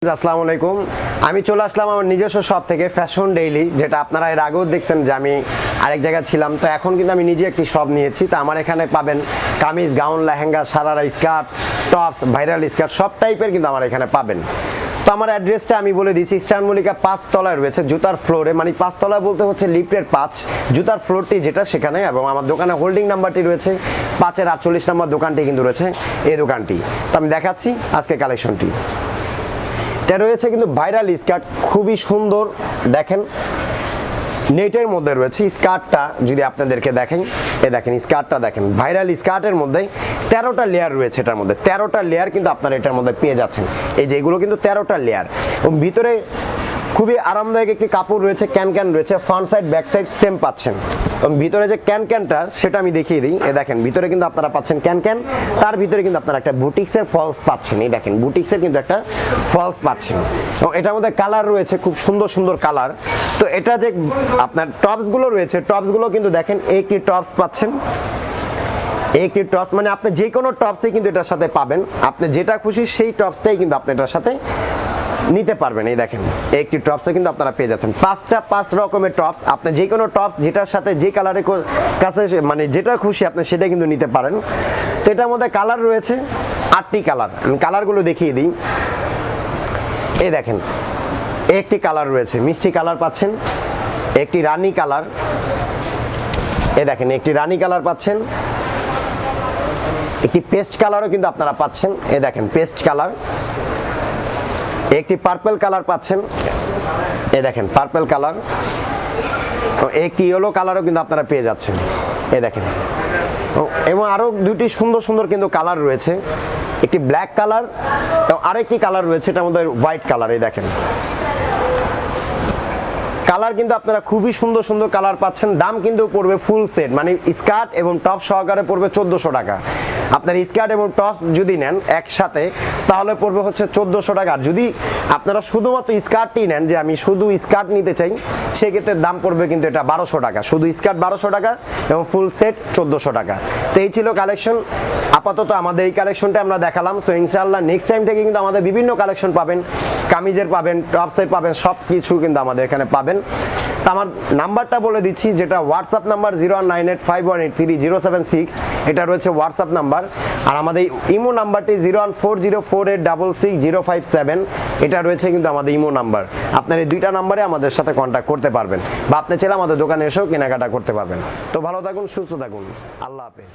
আসসালামু আলাইকুম। আমি চলে আসলাম আমার নিজস্ব শপ থেকে ফ্যাশন ডেইলি, যেটা আপনারা এর আগেও দেখছেন যে আমি আরেক জায়গায় ছিলাম। তো এখন কিন্তু আমি নিজে একটি শপ নিয়েছি। তো আমার এখানে পাবেন kameez, gown, lehenga, sharara, skirt, tops, viral skirt সব টাইপের কিন্তু আমার এখানে পাবেন। তো আমার অ্যাড্রেসটা আমি বলে দিচ্ছি। ইস্টার্ন মল্লিকা 5 তলায় রয়েছে, জুতার ফ্লোরে, মানে 5 তলায় বলতে হচ্ছে লিফটের 5, জুতার ফ্লোরটি যেটা সেখানে। এবং আমার দোকানে হোল্ডিং নাম্বারটি রয়েছে 5-এর 48 নম্বর দোকানটি কিন্তু রয়েছে এই দোকানটি। তো আমি দেখাচ্ছি আজকে কালেকশনটি। এটা রয়েছে কিন্তু ভাইরাল স্কার্ট, খুবই সুন্দর। দেখেন নেটের মধ্যে রয়েছে স্কার্টটা, যদি আপনাদেরকে দেখেন, দেখেন স্কার্টটা দেখেন, ভাইরাল স্কার্টের মধ্যে 13টা লেয়ার রয়েছে। এটার মধ্যে 13টা লেয়ার কিন্তু আপনারা এটার মধ্যে পেয়ে যাচ্ছেন। এই যে এগুলো কিন্তু 13টা লেয়ার, এবং ভিতরে খুবই আরামদায়ক একটি কাপড় রয়েছে, ক্যান রয়েছে, front side back side same পাচ্ছেন। এবং ভিতরে যে ক্যানটা সেটা আমি দেখিয়ে দিই। দেখেন ভিতরে কিন্তু আপনারা পাচ্ছেন ক্যান, তার ভিতরে কিন্তু আপনারা একটা বুটিক্সের ফলস পাচ্ছেন। এই দেখেন বুটিক্সের কিন্তু একটা ফলস পাচ্ছেন, এবং এটার মধ্যে কালার রয়েছে খুব সুন্দর সুন্দর কালার। তো এটা যে আপনার টপসগুলো রয়েছে, টপসগুলো কিন্তু দেখেন একটি টপস পাচ্ছেন, একটি টপস, মানে আপনি যে কোনো টপসই কিন্তু এটার সাথে পাবেন। আপনি যেটা খুশি সেই টপসটাই কিন্তু আপনি এটার সাথে নিতে পারবেন। এই দেখেন একটি টপসে কিন্তু আপনারা পেয়ে যাচ্ছেন 5 রকমের টপস। আপনি যে কোনো টপস যেটার সাথে যে কালারের কাছে মানে যেটা খুশি আপনি সেটা কিন্তু নিতে পারেন। তো এটার মধ্যে কালার রয়েছে 8টি কালার। আমি কালারগুলো দেখিয়ে দিই। এই দেখেন একটি কালার রয়েছে মিষ্টি কালার পাচ্ছেন, একটি রানী কালার, এই দেখেন একটি রানী কালার পাচ্ছেন, একটি পেস্ট কালারও কিন্তু আপনারা পাচ্ছেন। এই দেখেন পেস্ট কালার, একটি পার্পল কালার পাচ্ছেন, এই দেখেন পার্পল কালার, একটি ইয়েলো কালারও কিন্তু আপনারা পেয়ে যাচ্ছেন। এই দেখেন, এবং আরো দুটি সুন্দর সুন্দর কিন্তু কালার রয়েছে, একটি ব্ল্যাক কালার এবং আরেকটি কালার রয়েছে এটার মধ্যে হোয়াইট কালার। এই দেখেন কালার কিন্তু আপনারা খুবই সুন্দর সুন্দর কালার পাচ্ছেন। দাম কিন্তু পড়বে ফুল সেট, মানে স্কার্ট এবং টপ সহকারে পড়বে 1400 টাকা। আপনার স্কার্ট এবং টপস যদি নেন একসাথে তাহলে পড়বে হচ্ছে 1400 টাকা। আর যদি আপনারা শুধুমাত্র স্কার্টই নেন, যে আমি শুধু স্কার্ট নিতে চাই, সেক্ষেত্রে দাম পড়বে কিন্তু এটা 1200 টাকা। শুধু স্কার্ট 1200 টাকা এবং ফুল সেট 1400 টাকা। তো এই ছিল কালেকশন। আপাতত আমাদের এই কালেকশনটা আমরা দেখালাম। সো ইনশাআল্লাহ নেক্সট টাইম থেকে কিন্তু আমাদের বিভিন্ন কালেকশন পাবেন, কামিজের পাবেন, টপসের পাবেন, সব কিছু কিন্তু আমাদের এখানে পাবেন। তো আমার নাম্বারটা বলে দিচ্ছি, যেটা হোয়াটসঅ্যাপ নাম্বার 01985183076, এটা রয়েছে হোয়াটসঅ্যাপ নাম্বার। আর আমাদের ইমো নাম্বারটি 01404866057, এটা রয়েছে কিন্তু আমাদের ইমো নাম্বার। আপনার এই দুইটা নাম্বারে আমাদের সাথে কন্ট্যাক্ট করতে পারবেন, বা আপনি চাইলে আমাদের দোকানে এসেও কেনাকাটা করতে পারবেন। তো ভালো থাকুন, সুস্থ থাকুন, আল্লাহ হাফেজ।